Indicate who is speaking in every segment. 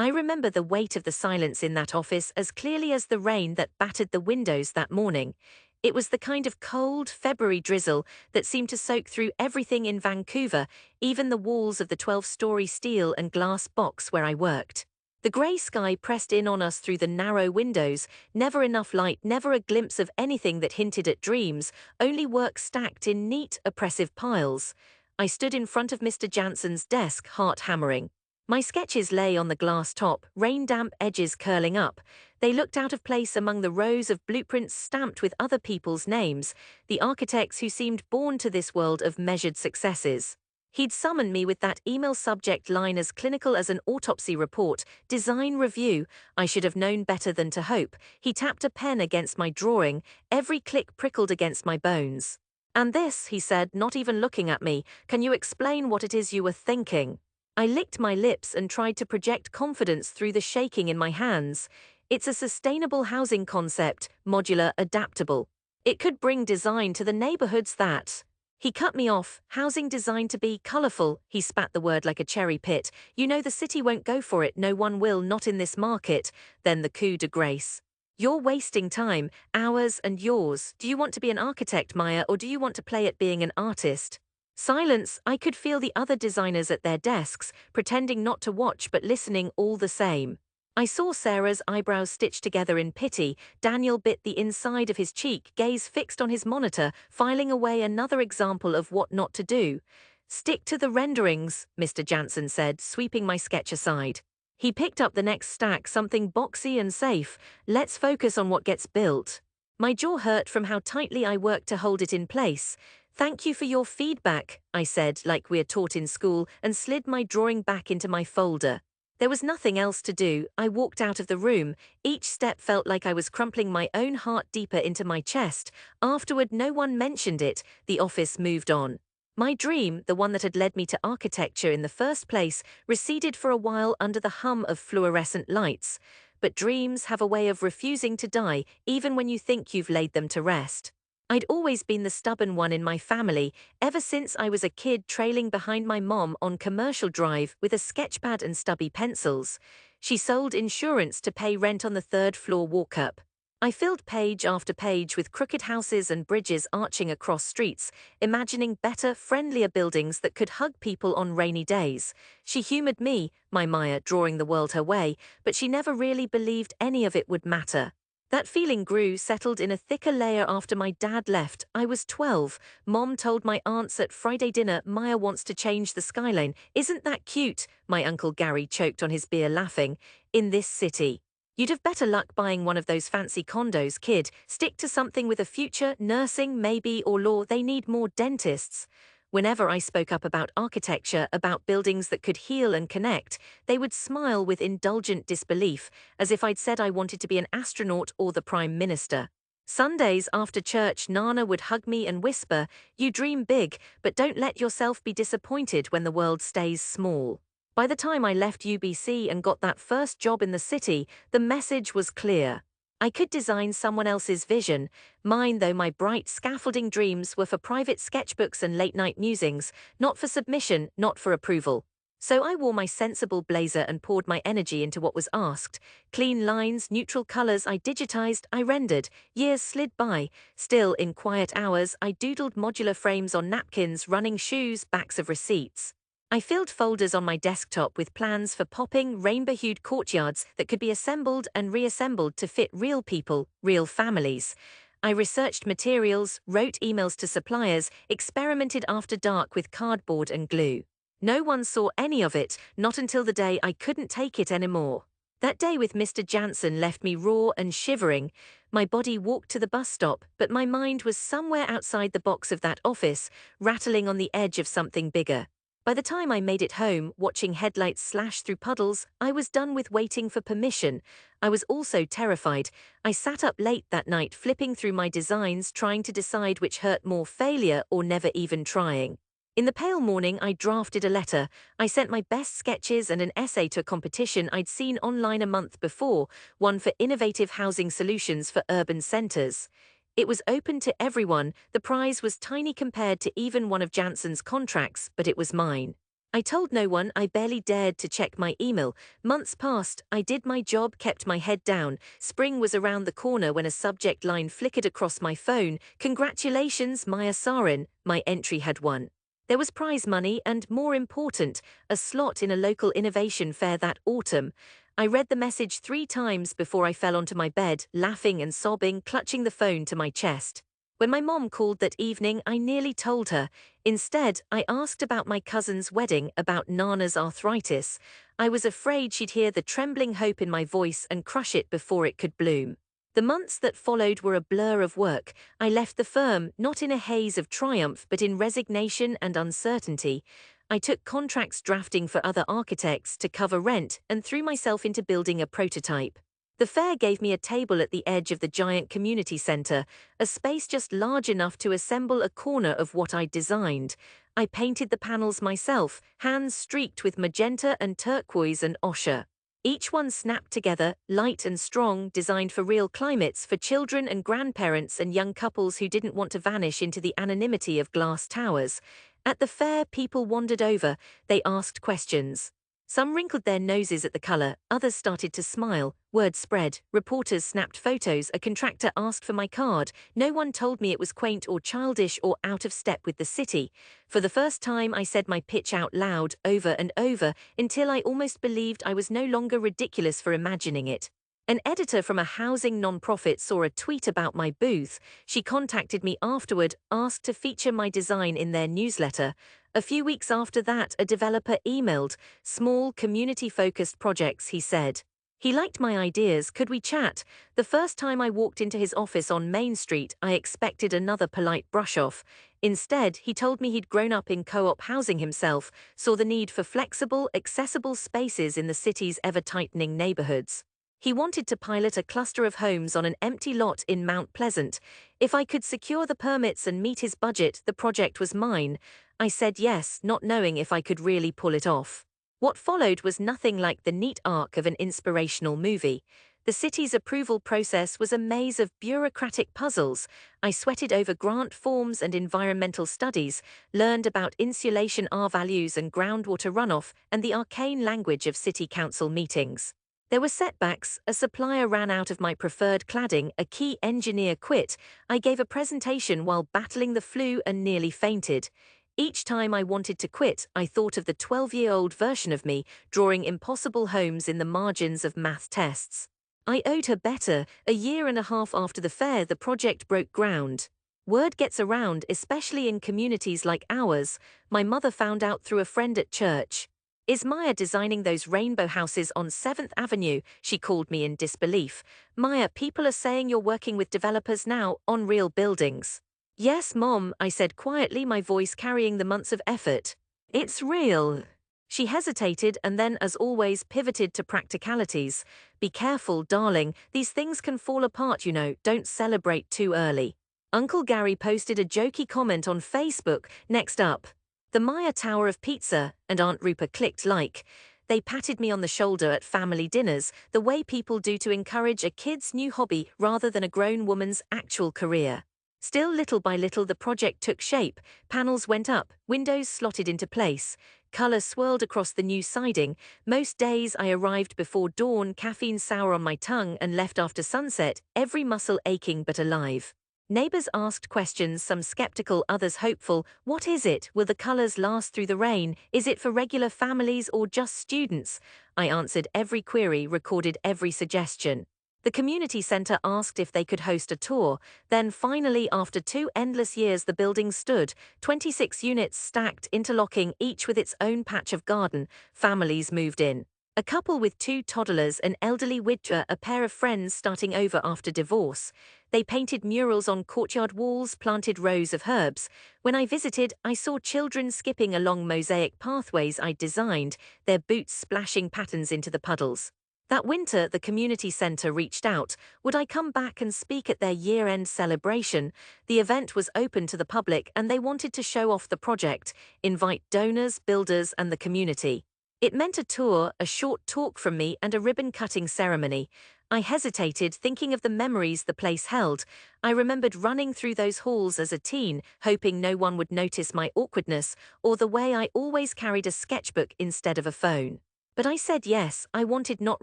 Speaker 1: I remember the weight of the silence in that office as clearly as the rain that battered the windows that morning. It was the kind of cold, February drizzle that seemed to soak through everything in Vancouver, even the walls of the 12-story steel and glass box where I worked. The grey sky pressed in on us through the narrow windows, never enough light, never a glimpse of anything that hinted at dreams, only work stacked in neat, oppressive piles. I stood in front of Mr. Jansen's desk, heart hammering. My sketches lay on the glass top, rain-damp edges curling up. They looked out of place among the rows of blueprints stamped with other people's names, the architects who seemed born to this world of measured successes. He'd summoned me with that email subject line as clinical as an autopsy report, design review. I should have known better than to hope. He tapped a pen against my drawing, every click prickled against my bones. "And this," he said, not even looking at me, "can you explain what it is you were thinking?" I licked my lips and tried to project confidence through the shaking in my hands. "It's a sustainable housing concept, modular, adaptable. It could bring design to the neighborhoods that—" He cut me off. "Housing designed to be colorful," he spat the word like a cherry pit. "You know the city won't go for it, no one will, not in this market." Then the coup de grace. "You're wasting time, ours and yours. Do you want to be an architect, Maya, or do you want to play at being an artist?" Silence. I could feel the other designers at their desks, pretending not to watch but listening all the same. I saw Sarah's eyebrows stitched together in pity. Daniel bit the inside of his cheek, gaze fixed on his monitor, filing away another example of what not to do. "Stick to the renderings," Mr. Jansen said, sweeping my sketch aside. He picked up the next stack, something boxy and safe. "Let's focus on what gets built." My jaw hurt from how tightly I worked to hold it in place. "Thank you for your feedback," I said, like we're taught in school, and slid my drawing back into my folder. There was nothing else to do. I walked out of the room. Each step felt like I was crumpling my own heart deeper into my chest. Afterward, no one mentioned it. The office moved on. My dream, the one that had led me to architecture in the first place, receded for a while under the hum of fluorescent lights. But dreams have a way of refusing to die, even when you think you've laid them to rest. I'd always been the stubborn one in my family, ever since I was a kid trailing behind my mom on Commercial Drive with a sketchpad and stubby pencils. She sold insurance to pay rent on the third-floor walk-up. I filled page after page with crooked houses and bridges arching across streets, imagining better, friendlier buildings that could hug people on rainy days. She humored me, my Maya, drawing the world her way, but she never really believed any of it would matter. That feeling grew, settled in a thicker layer after my dad left. I was 12. Mom told my aunts at Friday dinner, "Maya wants to change the skyline. Isn't that cute?" My Uncle Gary choked on his beer, laughing. "In this city. You'd have better luck buying one of those fancy condos, kid. Stick to something with a future, nursing, maybe, or law. They need more dentists." Whenever I spoke up about architecture, about buildings that could heal and connect, they would smile with indulgent disbelief, as if I'd said I wanted to be an astronaut or the Prime Minister. Sundays after church, Nana would hug me and whisper, "You dream big, but don't let yourself be disappointed when the world stays small." By the time I left UBC and got that first job in the city, the message was clear. I could design someone else's vision. Mine, though, my bright scaffolding dreams were for private sketchbooks and late-night musings, not for submission, not for approval. So I wore my sensible blazer and poured my energy into what was asked. Clean lines, neutral colors, I digitized, I rendered. Years slid by. Still, in quiet hours, I doodled modular frames on napkins, running shoes, backs of receipts. I filled folders on my desktop with plans for popping, rainbow-hued courtyards that could be assembled and reassembled to fit real people, real families. I researched materials, wrote emails to suppliers, experimented after dark with cardboard and glue. No one saw any of it, not until the day I couldn't take it anymore. That day with Mr. Jansen left me raw and shivering. My body walked to the bus stop, but my mind was somewhere outside the box of that office, rattling on the edge of something bigger. By the time I made it home, watching headlights slash through puddles, I was done with waiting for permission. I was also terrified. I sat up late that night flipping through my designs, trying to decide which hurt more, failure or never even trying. In the pale morning, I drafted a letter. I sent my best sketches and an essay to a competition I'd seen online a month before, one for innovative housing solutions for urban centers. It was open to everyone. The prize was tiny compared to even one of Jansen's contracts, but it was mine. I told no one. I barely dared to check my email. Months passed. I did my job, kept my head down. Spring was around the corner when a subject line flickered across my phone. Congratulations, Maya Sarin. My entry had won. There was prize money and, more important, a slot in a local innovation fair that autumn. I read the message 3 times before I fell onto my bed, laughing and sobbing, clutching the phone to my chest. When my mom called that evening, I nearly told her. Instead, I asked about my cousin's wedding, about Nana's arthritis. I was afraid she'd hear the trembling hope in my voice and crush it before it could bloom. The months that followed were a blur of work. I left the firm, not in a haze of triumph, but in resignation and uncertainty. I took contracts drafting for other architects to cover rent and threw myself into building a prototype. The fair gave me a table at the edge of the giant community center, a space just large enough to assemble a corner of what I'd designed. I painted the panels myself, hands streaked with magenta and turquoise and ochre. Each one snapped together, light and strong, designed for real climates, for children and grandparents and young couples who didn't want to vanish into the anonymity of glass towers. At the fair, people wandered over. They asked questions. Some wrinkled their noses at the color, others started to smile. Word spread, reporters snapped photos, a contractor asked for my card. No one told me it was quaint or childish or out of step with the city. For the first time, I said my pitch out loud, over and over, until I almost believed I was no longer ridiculous for imagining it. An editor from a housing nonprofit saw a tweet about my booth. She contacted me afterward, asked to feature my design in their newsletter. A few weeks after that, a developer emailed. Small, community-focused projects, he said. He liked my ideas. Could we chat? The first time I walked into his office on Main Street, I expected another polite brush-off. Instead, he told me he'd grown up in co-op housing himself, saw the need for flexible, accessible spaces in the city's ever-tightening neighborhoods. He wanted to pilot a cluster of homes on an empty lot in Mount Pleasant. If I could secure the permits and meet his budget, the project was mine. I said yes, not knowing if I could really pull it off. What followed was nothing like the neat arc of an inspirational movie. The city's approval process was a maze of bureaucratic puzzles. I sweated over grant forms and environmental studies, learned about insulation R values and groundwater runoff, and the arcane language of city council meetings. There were setbacks. A supplier ran out of my preferred cladding, a key engineer quit. I gave a presentation while battling the flu and nearly fainted. Each time I wanted to quit, I thought of the 12-year-old version of me, drawing impossible homes in the margins of math tests. I owed her better. A year and a half after the fair, the project broke ground. Word gets around, especially in communities like ours. My mother found out through a friend at church. Is Maya designing those rainbow houses on 7th Avenue? She called me in disbelief. Maya, people are saying you're working with developers now, on real buildings. Yes, Mom, I said quietly, my voice carrying the months of effort. It's real. She hesitated and then, as always, pivoted to practicalities. Be careful, darling, these things can fall apart, you know, don't celebrate too early. Uncle Gary posted a jokey comment on Facebook. Next up, the Maya Tower of Pizza, and Aunt Rupa clicked like. They patted me on the shoulder at family dinners, the way people do to encourage a kid's new hobby rather than a grown woman's actual career. Still, little by little, the project took shape. Panels went up, windows slotted into place. Color swirled across the new siding. Most days I arrived before dawn, caffeine sour on my tongue, and left after sunset, every muscle aching but alive. Neighbors asked questions, some skeptical, others hopeful. What is it? Will the colors last through the rain? Is it for regular families or just students? I answered every query, recorded every suggestion. The community center asked if they could host a tour. Then finally, after 2 endless years, the building stood, 26 units stacked, interlocking, each with its own patch of garden. Families moved in. A couple with 2 toddlers, an elderly widow, a pair of friends starting over after divorce. They painted murals on courtyard walls, planted rows of herbs. When I visited, I saw children skipping along mosaic pathways I'd designed, their boots splashing patterns into the puddles. That winter, the community center reached out. Would I come back and speak at their year-end celebration? The event was open to the public and they wanted to show off the project, invite donors, builders, and the community. It meant a tour, a short talk from me, and a ribbon-cutting ceremony. I hesitated, thinking of the memories the place held. I remembered running through those halls as a teen, hoping no one would notice my awkwardness, or the way I always carried a sketchbook instead of a phone. But I said yes. I wanted not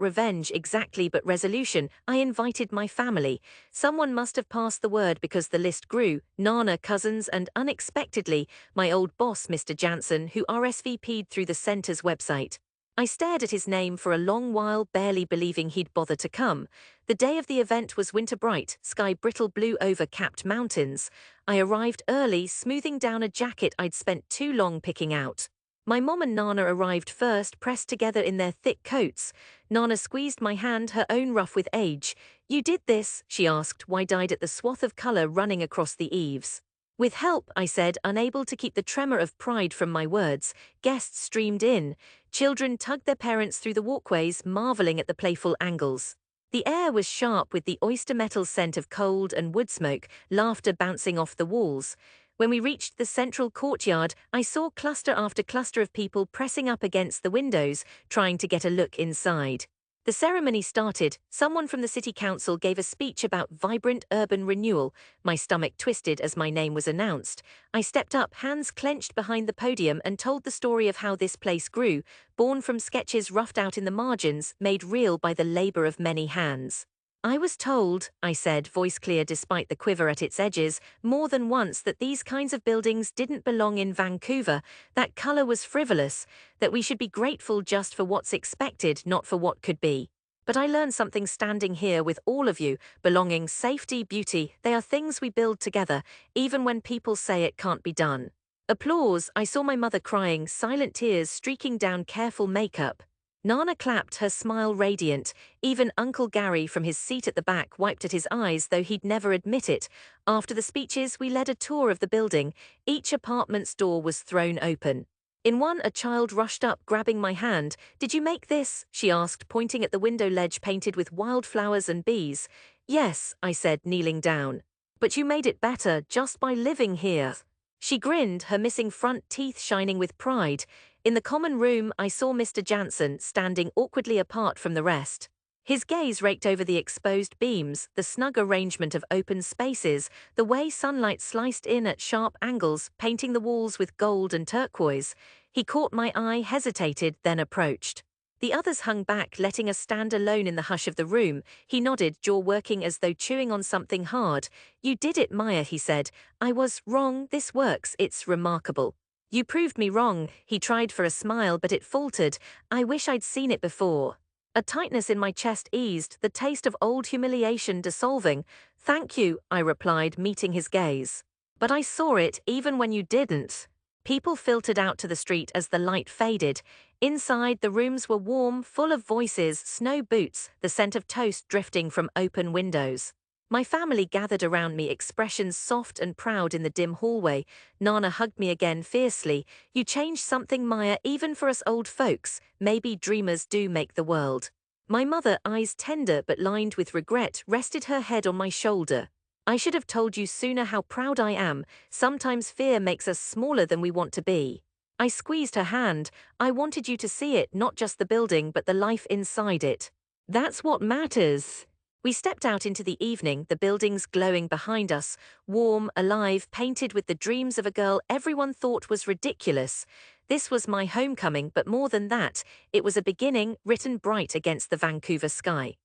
Speaker 1: revenge exactly, but resolution. I invited my family. Someone must have passed the word because the list grew: Nana, cousins, and unexpectedly, my old boss, Mr. Jansen, who RSVP'd through the center's website. I stared at his name for a long while, barely believing he'd bother to come. The day of the event was winter bright, sky brittle blue over capped mountains. I arrived early, smoothing down a jacket I'd spent too long picking out. My mom and Nana arrived first, pressed together in their thick coats. Nana squeezed my hand, her own rough with age. "You did this?" she asked, wide-eyed at the swath of color running across the eaves. "With help," I said, unable to keep the tremor of pride from my words. Guests streamed in. Children tugged their parents through the walkways, marveling at the playful angles. The air was sharp with the oyster metal scent of cold and wood smoke, laughter bouncing off the walls. When we reached the central courtyard, I saw cluster after cluster of people pressing up against the windows, trying to get a look inside. The ceremony started. Someone from the city council gave a speech about vibrant urban renewal. My stomach twisted as my name was announced. I stepped up, hands clenched behind the podium, and told the story of how this place grew, born from sketches roughed out in the margins, made real by the labor of many hands. "I was told," I said, voice clear despite the quiver at its edges, more than once that these kinds of buildings didn't belong in Vancouver, that color was frivolous, that we should be grateful just for what's expected, not for what could be. But I learned something standing here with all of you: belonging, safety, beauty, they are things we build together, even when people say it can't be done. Applause. I saw my mother crying, silent tears streaking down careful makeup. Nana clapped, her smile radiant. Even Uncle Gary from his seat at the back wiped at his eyes, though he'd never admit it. After the speeches, we led a tour of the building. Each apartment's door was thrown open. In one, a child rushed up, grabbing my hand. "Did you make this?" she asked, pointing at the window ledge painted with wildflowers and bees. "Yes," I said, kneeling down. "But you made it better just by living here." She grinned, her missing front teeth shining with pride. In the common room, I saw Mr. Jansen standing awkwardly apart from the rest. His gaze raked over the exposed beams, the snug arrangement of open spaces, the way sunlight sliced in at sharp angles, painting the walls with gold and turquoise. He caught my eye, hesitated, then approached. The others hung back, letting us stand alone in the hush of the room. He nodded, jaw working as though chewing on something hard. "You did it, Maya," he said. "I was wrong. This works. It's remarkable." "You proved me wrong." He tried for a smile, but it faltered. "I wish I'd seen it before." A tightness in my chest eased, the taste of old humiliation dissolving. "Thank you," I replied, meeting his gaze. "But I saw it, even when you didn't." People filtered out to the street as the light faded. Inside, the rooms were warm, full of voices, snow boots, the scent of toast drifting from open windows. My family gathered around me, expressions soft and proud in the dim hallway. Nana hugged me again fiercely. "You changed something, Maya, even for us old folks. Maybe dreamers do make the world." My mother, eyes tender but lined with regret, rested her head on my shoulder. "I should have told you sooner how proud I am. Sometimes fear makes us smaller than we want to be." I squeezed her hand. "I wanted you to see it, not just the building, but the life inside it. That's what matters." We stepped out into the evening, the buildings glowing behind us, warm, alive, painted with the dreams of a girl everyone thought was ridiculous. This was my homecoming, but more than that, it was a beginning, written bright against the Vancouver sky.